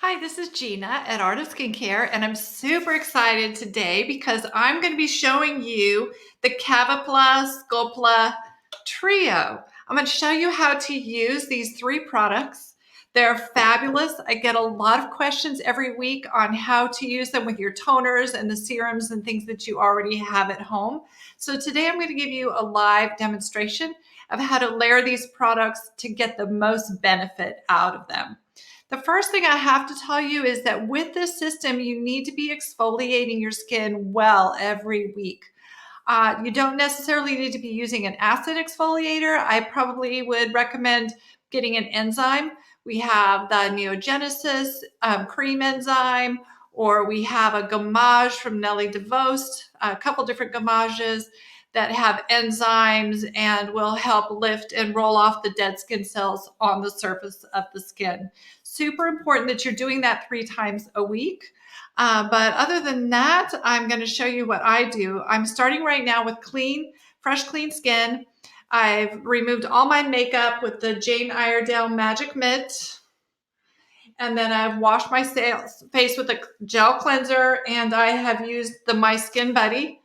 Hi, this is Gina at Art of Skincare, and I'm super excited today because I'm going to be showing you the Caviplla Sculplla Trio. I'm going to show you how to use these three products. They're fabulous. I get a lot of questions every week on how to use them with your toners and the serums and things that you already have at home. So today I'm going to give you a live demonstration of how to layer these products to get the most benefit out of them. The first thing I have to tell you is that with this system, you need to be exfoliating your skin well every week. You don't necessarily need to be using an acid exfoliator. I probably would recommend getting an enzyme. We have the NeoGenesis cream enzyme, or we have a gommage from Nelly de Vuyst, a couple different gommages that have enzymes and will help lift and roll off the dead skin cells on the surface of the skin. Super important that you're doing that 3 times a week. But other than that, I'm going to show you what I do. I'm starting right now with fresh, clean skin. I've removed all my makeup with the Jane Iredale Magic Mitt. And then I've washed my face with a gel cleanser, and I have used the My Skin Buddy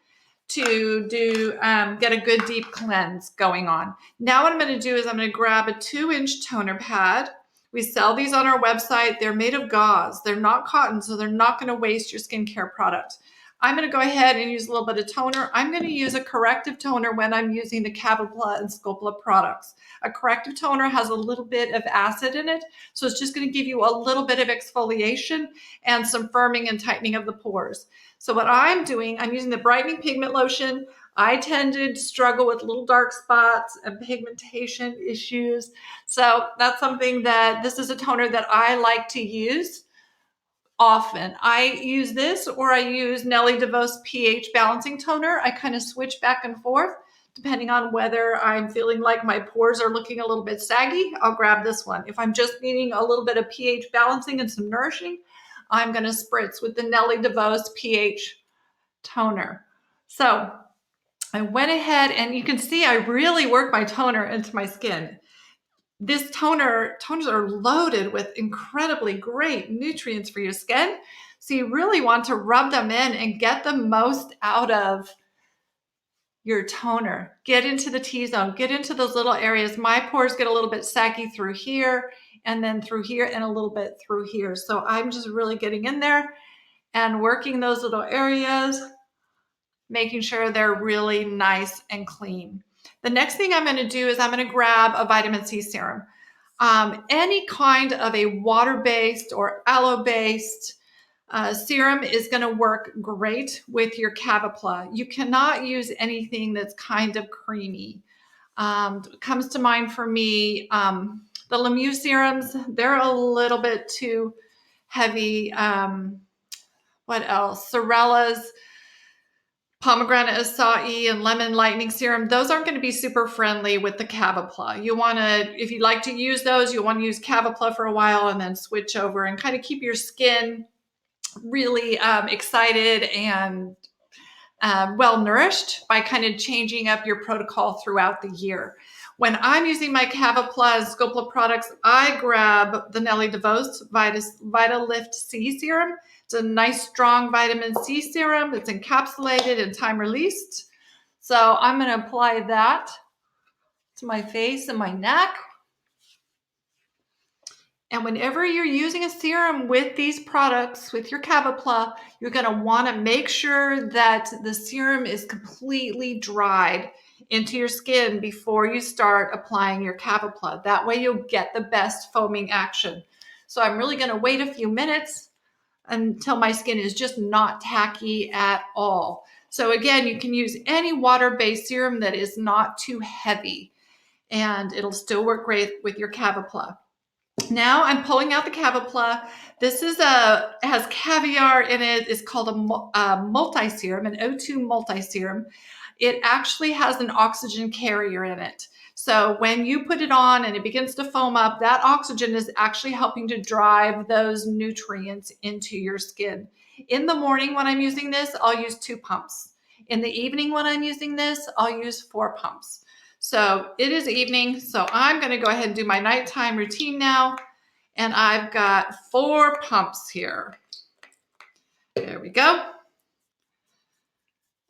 to get a good deep cleanse going on. Now what I'm going to do is I'm going to grab a 2-inch toner pad. We sell these on our website. They're made of gauze. They're not cotton, so they're not going to waste your skincare product. I'm going to go ahead and use a little bit of toner. I'm going to use a corrective toner when I'm using the Caviplla and Sculplla products. A corrective toner has a little bit of acid in it, so it's just going to give you a little bit of exfoliation and some firming and tightening of the pores. So what I'm doing, I'm using the brightening pigment lotion. I tend to struggle with little dark spots and pigmentation issues. So that's something that this is a toner that I like to use often. I use this, or I use Nelly de Vuyst pH balancing toner. I kind of switch back and forth depending on whether I'm feeling like my pores are looking a little bit saggy. I'll grab this one. If I'm just needing a little bit of pH balancing and some nourishing, I'm going to spritz with the Nelly de Vuyst pH toner. So I went ahead, and you can see I really work my toner into my skin. This toners are loaded with incredibly great nutrients for your skin. So you really want to rub them in and get the most out of your toner. Get into the T-zone, get into those little areas. My pores get a little bit saggy through here, and then through here, and a little bit through here. So I'm just really getting in there and working those little areas, making sure they're really nice and clean. The next thing I'm going to do is I'm going to grab a vitamin C serum. Any kind of a water-based or aloe-based serum is going to work great with your Caviplla. You cannot use anything that's kind of creamy. Comes to mind for me, the lieu serums, they're a little bit too heavy. What else? Sorella's pomegranate acai and lemon lightening serum, those aren't going to be super friendly with the Caviplla. You want to, if you like to use those, you want to use Caviplla for a while and then switch over and kind of keep your skin really excited and well nourished by kind of changing up your protocol throughout the year. When I'm using my Caviplla and Sculplla products, I grab the Nelly de Vuyst VitaLift C serum. It's a nice, strong vitamin C serum. It's encapsulated and time released. So I'm going to apply that to my face and my neck. And whenever you're using a serum with these products, with your Caviplla, you're going to want to make sure that the serum is completely dried into your skin before you start applying your Caviplla. That way you'll get the best foaming action. So I'm really going to wait a few minutes until my skin is just not tacky at all. So again, you can use any water-based serum that is not too heavy, and it'll still work great with your Caviplla. Now I'm pulling out the Caviplla. This is has Caviar in it. It's called a multi-serum, an O2 multi-serum. It actually has an oxygen carrier in it. So when you put it on and it begins to foam up, that oxygen is actually helping to drive those nutrients into your skin. In the morning when I'm using this, I'll use 2 pumps. In the evening when I'm using this, I'll use 4 pumps. So it is evening, so I'm going to go ahead and do my nighttime routine now. And I've got 4 pumps here. There we go.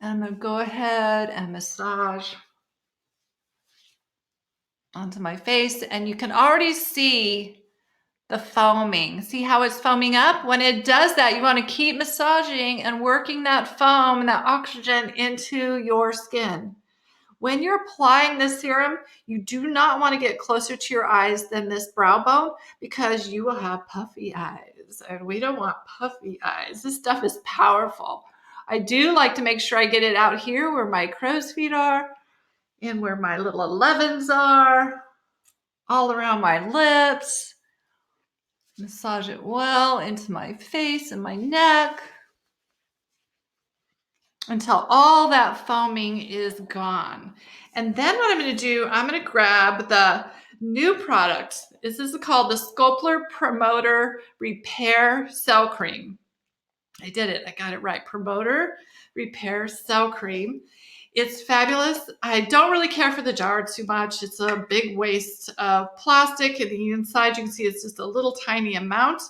And I'm going to go ahead and massage onto my face. And you can already see the foaming. See how it's foaming up? When it does that, you want to keep massaging and working that foam and that oxygen into your skin. When you're applying this serum, you do not want to get closer to your eyes than this brow bone because you will have puffy eyes, and we don't want puffy eyes. This stuff is powerful. I do like to make sure I get it out here where my crow's feet are and where my little 11s are, all around my lips. Massage it well into my face and my neck until all that foaming is gone. And then what I'm going to do, I'm going to grab the new product. This is called the Sculplla Promoter Repair Cell Cream. I did it. I got it right. Promoter Repair Cell Cream. It's fabulous. I don't really care for the jar too much. It's a big waste of plastic. And the inside, you can see it's just a little tiny amount.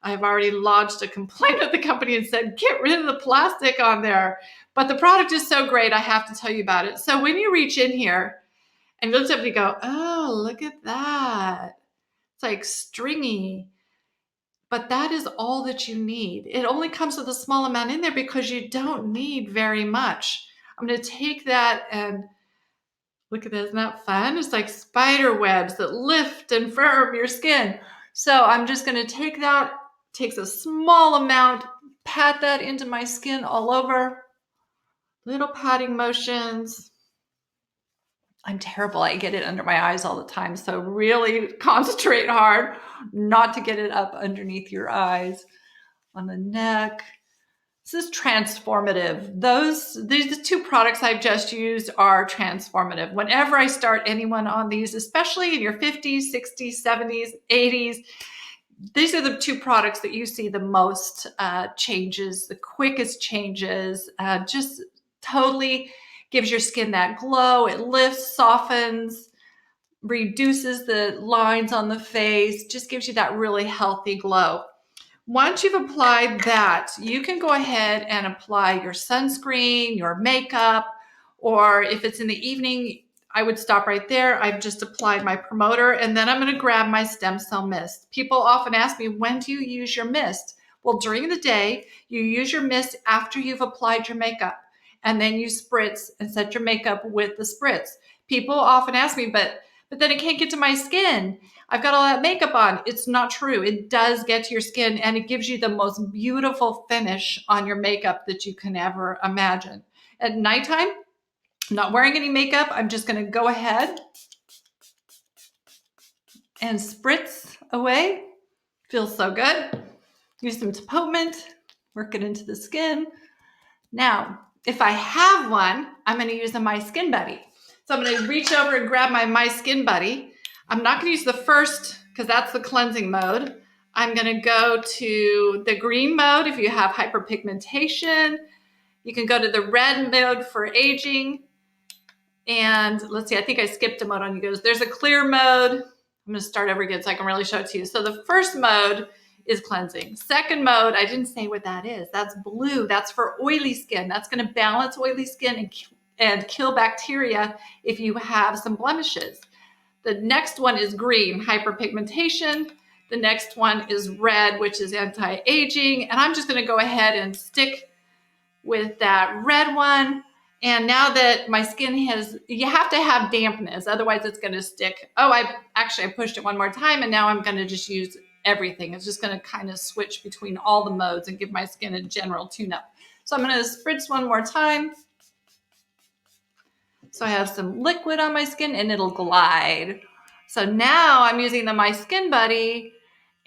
I've already lodged a complaint with the company and said, get rid of the plastic on there. But the product is so great, I have to tell you about it. So when you reach in here and you look up and you go, oh, look at that. It's like stringy. But that is all that you need. It only comes with a small amount in there because you don't need very much. I'm going to take that and look at that. Isn't that fun? It's like spider webs that lift and firm your skin. So I'm just going to take that, takes a small amount, pat that into my skin all over. Little patting motions. I'm terrible. I get it under my eyes all the time. So really concentrate hard not to get it up underneath your eyes, on the neck. This is transformative. These 2 products I've just used are transformative. Whenever I start anyone on these, especially in your 50s, 60s, 70s, 80s, these are the 2 products that you see the most changes, the quickest changes, just totally gives your skin that glow. It lifts, softens, reduces the lines on the face, just gives you that really healthy glow. Once you've applied that, you can go ahead and apply your sunscreen, your makeup, or if it's in the evening, I would stop right there. I've just applied my promoter, and then I'm going to grab my stem cell mist. People often ask me, when do you use your mist? Well, during the day, you use your mist after you've applied your makeup, and then you spritz and set your makeup with the spritz. People often ask me, but then it can't get to my skin. I've got all that makeup on. It's not true. It does get to your skin, and it gives you the most beautiful finish on your makeup that you can ever imagine. At nighttime, I'm not wearing any makeup. I'm just going to go ahead and spritz away. Feels so good. Use some depotement, work it into the skin. Now, if I have one, I'm going to use a My Skin Buddy. So I'm going to reach over and grab my My Skin Buddy. I'm not going to use the first because that's the cleansing mode. I'm going to go to the green mode if you have hyperpigmentation. You can go to the red mode for aging. And let's see, I think I skipped a mode on you guys. There's a clear mode. I'm going to start over again so I can really show it to you. So the first mode is cleansing. Second mode, I didn't say what that is. That's blue. That's for oily skin. That's going to balance oily skin and kill bacteria if you have some blemishes. The next one is green, hyperpigmentation. The next one is red, which is anti-aging. And I'm just going to go ahead and stick with that red one. And now that my skin you have to have dampness, otherwise it's going to stick. Oh, I pushed it one more time, and now I'm going to just use everything. It's just going to kind of switch between all the modes and give my skin a general tune-up. So I'm going to spritz one more time. So I have some liquid on my skin and it'll glide. So now I'm using the My Skin Buddy,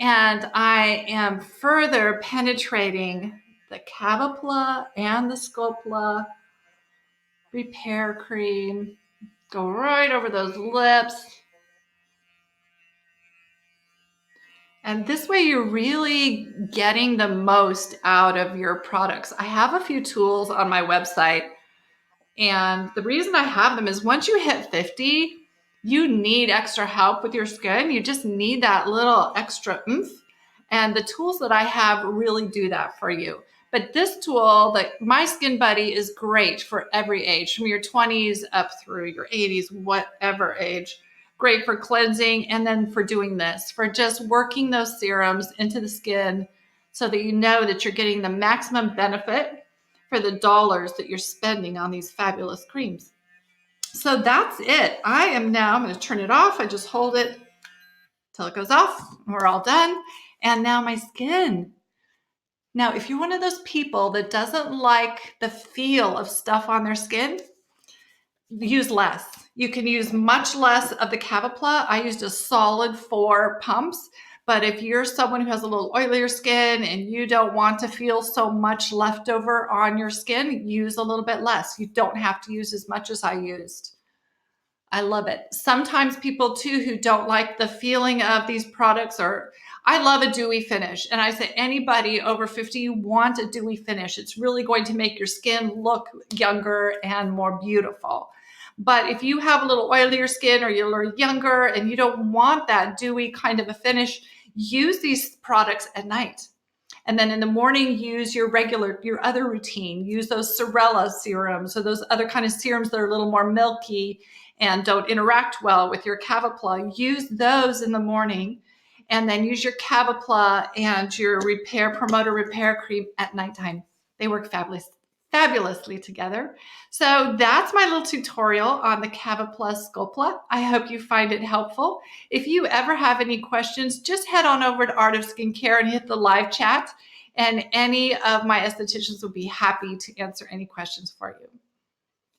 and I am further penetrating the Caviplla and the Sculplla Repair Cream. Go right over those lips. And this way you're really getting the most out of your products. I have a few tools on my website, and the reason I have them is once you hit 50, you need extra help with your skin. You just need that little extra oomph. And the tools that I have really do that for you. But this tool, like My Skin Buddy, is great for every age, from your 20s up through your 80s, whatever age. Great for cleansing, and then for doing this, for just working those serums into the skin so that you know that you're getting the maximum benefit for the dollars that you're spending on these fabulous creams. So that's it. I'm going to turn it off. I just hold it till it goes off. We're all done. And now my skin. Now, if you're one of those people that doesn't like the feel of stuff on their skin, use less. You can use much less of the Caviplla. I used a solid 4 pumps. But if you're someone who has a little oilier skin and you don't want to feel so much leftover on your skin, use a little bit less. You don't have to use as much as I used. I love it. Sometimes people too who don't like the feeling of these products I love a dewy finish. And I say anybody over 50, you want a dewy finish. It's really going to make your skin look younger and more beautiful. But if you have a little oilier skin or you're a little younger and you don't want that dewy kind of a finish, use these products at night. And then in the morning, use your other routine. Use those Chlorella serums or those other kind of serums that are a little more milky and don't interact well with your Caviplla. Use those in the morning, and then use your Caviplla and your Promoter Repair Cream at nighttime. They work fabulously together. So that's my little tutorial on the Caviplla Sculplla. I hope you find it helpful. If you ever have any questions, just head on over to Art of Skincare and hit the live chat, and any of my estheticians will be happy to answer any questions for you.